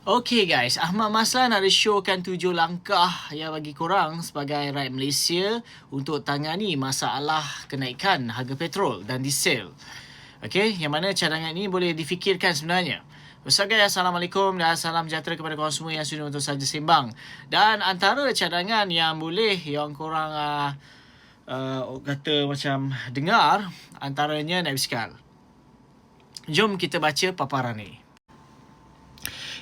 Okay guys, Ahmad Maslan nak showkan 7 langkah yang bagi korang sebagai rakyat Malaysia untuk tangani masalah kenaikan harga petrol dan diesel. Okay, yang mana cadangan ini boleh difikirkan sebenarnya. Guys, Assalamualaikum dan salam sejahtera kepada korang semua yang sudah untuk saja sembang. Dan antara cadangan yang boleh yang korang kata macam dengar, antaranya naik basikal. Jom kita baca paparan ni.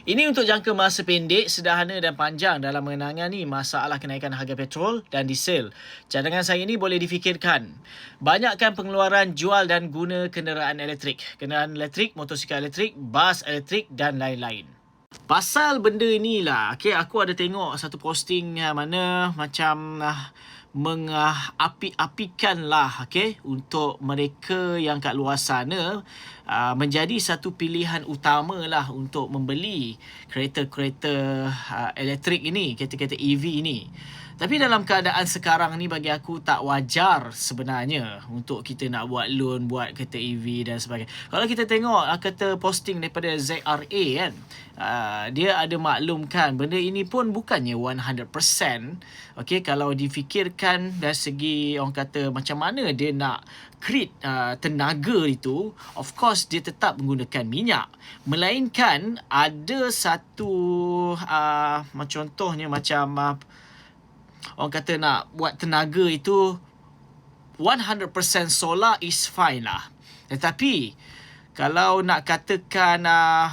Ini untuk jangka masa pendek, sederhana dan panjang dalam menangani masalah kenaikan harga petrol dan diesel. Cadangan saya ini boleh difikirkan. Banyakkan pengeluaran jual dan guna kenderaan elektrik. Kenderaan elektrik, motosikal elektrik, bas elektrik dan lain-lain. Pasal benda inilah, okay, aku ada tengok satu posting mana macam mengapi-apikan lah, okay, untuk mereka yang kat luar sana menjadi satu pilihan utama lah untuk membeli kereta-kereta elektrik ini, kereta-kereta EV ini. Tapi dalam keadaan sekarang ni bagi aku tak wajar sebenarnya untuk kita nak buat loan buat kereta EV dan sebagainya. Kalau kita tengok kata posting daripada ZRA kan, dia ada maklumkan benda ini pun bukannya 100%. Okay, kalau difikirkan dari segi orang kata macam mana dia nak create tenaga itu, of course dia tetap menggunakan minyak. Melainkan ada satu contohnya macam orang kata nak buat tenaga itu 100% solar is fine lah. Tetapi kalau nak katakan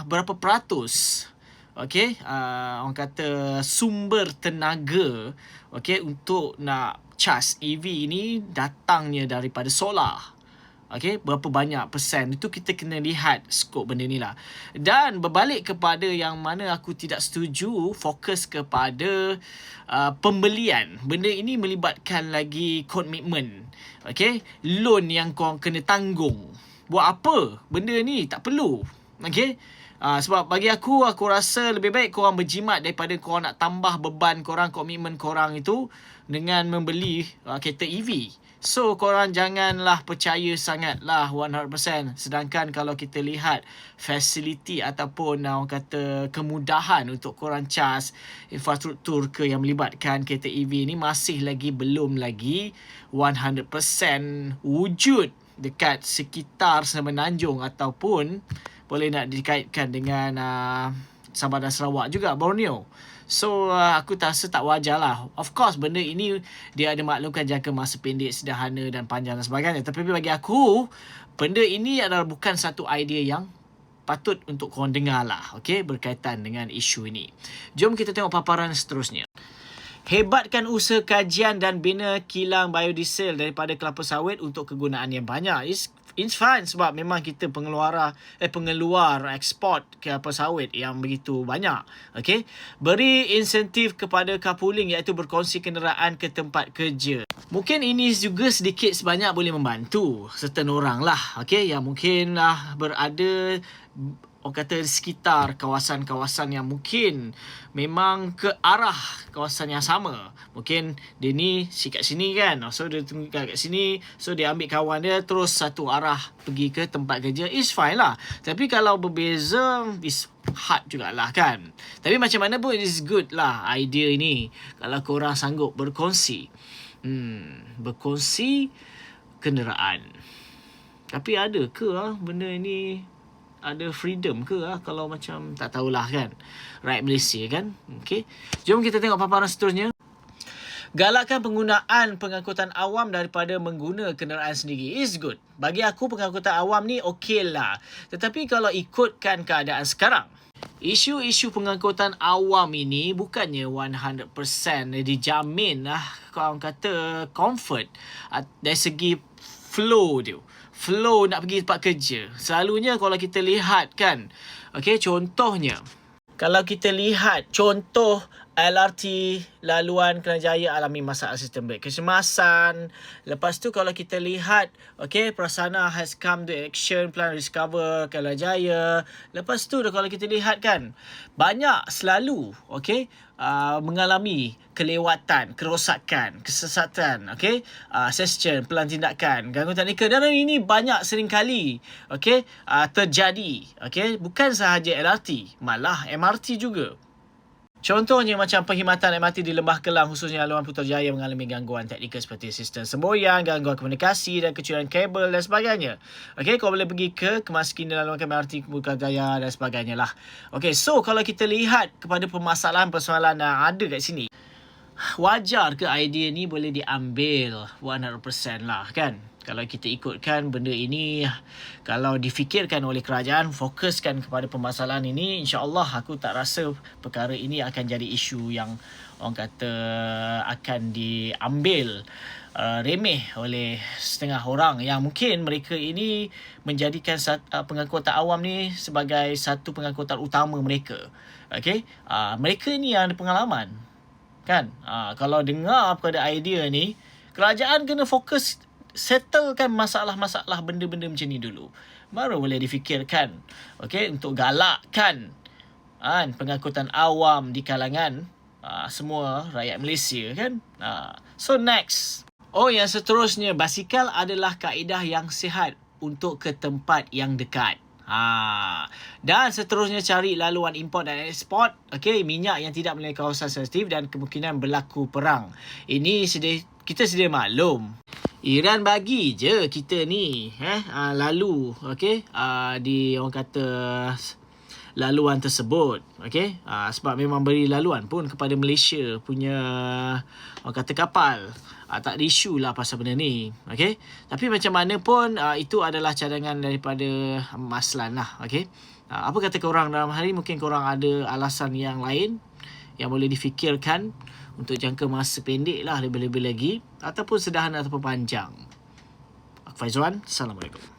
berapa peratus, okay, orang kata sumber tenaga, okay, untuk nak charge EV ini datangnya daripada solar. Okay, berapa banyak persen itu kita kena lihat skop benda ni lah. Dan berbalik kepada yang mana aku tidak setuju fokus kepada pembelian. Benda ini melibatkan lagi komitmen. Okay, loan yang korang kena tanggung. Buat apa? Benda ni tak perlu. Okay, sebab bagi aku rasa lebih baik korang berjimat daripada korang nak tambah beban korang, komitmen korang itu dengan membeli kereta EV. So, korang janganlah percaya sangatlah 100%. Sedangkan kalau kita lihat fasiliti ataupun orang kata kemudahan untuk korang charge infrastruktur yang melibatkan kereta EV ni masih lagi belum lagi 100% wujud dekat sekitar Semenanjung ataupun boleh nak dikaitkan dengan Sabah dan Sarawak juga, Borneo. So, aku rasa tak wajar lah. Of course, benda ini dia ada maklumkan jangka masa pendek, sederhana dan panjang dan sebagainya. Tapi bagi aku, benda ini adalah bukan satu idea yang patut untuk korang dengar lah. Okay, berkaitan dengan isu ini. Jom kita tengok paparan seterusnya. Hebatkan usaha kajian dan bina kilang biodiesel daripada kelapa sawit untuk kegunaan yang banyak. It's fine sebab memang kita pengeluar ekspor kelapa sawit yang begitu banyak. Okay? Beri insentif kepada carpooling iaitu berkongsi kenderaan ke tempat kerja. Mungkin ini juga sedikit sebanyak boleh membantu certain orang lah. Okay? Yang mungkin berada orang kata di sekitar kawasan-kawasan yang mungkin memang ke arah kawasan yang sama. Mungkin dia ni kat sini kan, so dia tunggu kat sini, so dia ambil kawan dia terus satu arah pergi ke tempat kerja, is fine lah. Tapi kalau berbeza, is hard jugalah kan. Tapi macam mana pun, is good lah idea ini kalau korang sanggup berkongsi berkongsi kenderaan. Tapi ada ke benda ini ada freedom ke kalau macam tak tahulah kan, rakyat Malaysia kan. Okay, jom kita tengok paparan seterusnya. Galakkan penggunaan pengangkutan awam daripada mengguna kenderaan sendiri. Is good. Bagi aku pengangkutan awam ni okey lah. Tetapi kalau ikutkan keadaan sekarang, isu-isu pengangkutan awam ini bukannya 100% dijamin lah, orang kata comfort dari segi flow nak pergi tempat kerja. Selalunya kalau kita lihat kan, okay, contohnya kalau kita lihat contoh LRT laluan Kerajaya alami masalah sistem brake kecemasan. Lepas tu kalau kita lihat, okay, Prasana has come to action plan recover Kerajaya. Lepas tu kalau kita lihat kan, banyak selalu, okay, mengalami kelewatan, kerosakan, kesesatan, okay, session, pelan tindakan, gangguan teknikal, dan ini banyak seringkali, okay, terjadi, okay, bukan sahaja LRT, malah MRT juga. Contohnya macam perkhidmatan MRT di Lembah Kelang khususnya laluan Putrajaya mengalami gangguan teknikal seperti sistem semboyan, gangguan komunikasi dan kecurian kabel dan sebagainya. Okey, kau boleh pergi ke kemaskinan laluan MRT Putrajaya dan sebagainya lah. Okey, so kalau kita lihat kepada permasalahan-persoalan yang ada kat sini, wajar ke idea ni boleh diambil 100% lah kan? Kalau kita ikutkan benda ini, kalau difikirkan oleh kerajaan, fokuskan kepada permasalahan ini, insya-Allah aku tak rasa perkara ini akan jadi isu yang orang kata akan diambil remeh oleh setengah orang yang mungkin mereka ini menjadikan pengangkutan awam ni sebagai satu pengangkutan utama mereka. Okey, mereka ni yang ada pengalaman. Kan? Kalau dengar pada idea ni, kerajaan kena fokus settlekan masalah-masalah benda-benda macam ni dulu. Baru boleh difikirkan, okay, untuk galakkan pengangkutan awam di kalangan semua rakyat Malaysia kan. So next. Yang seterusnya, basikal adalah kaedah yang sihat untuk ke tempat yang dekat. Dan seterusnya cari laluan import dan ekspor, okey, minyak yang tidak melalui kawasan sensitif dan kemungkinan berlaku perang. Ini kita sedia maklum. Iran bagi je kita ni lalu, okey, di orang kata laluan tersebut, okey, sebab memang beri laluan pun kepada Malaysia punya orang kata kapal. Tak ada isu lah pasal benda ni, okey. Tapi macam mana pun itu adalah cadangan daripada Maslan lah, okey. Apa kata korang dalam hari, mungkin korang ada alasan yang lain yang boleh difikirkan untuk jangka masa pendek lah, lebih-lebih lagi, ataupun sederhana ataupun panjang. Aku Faizwan, Assalamualaikum.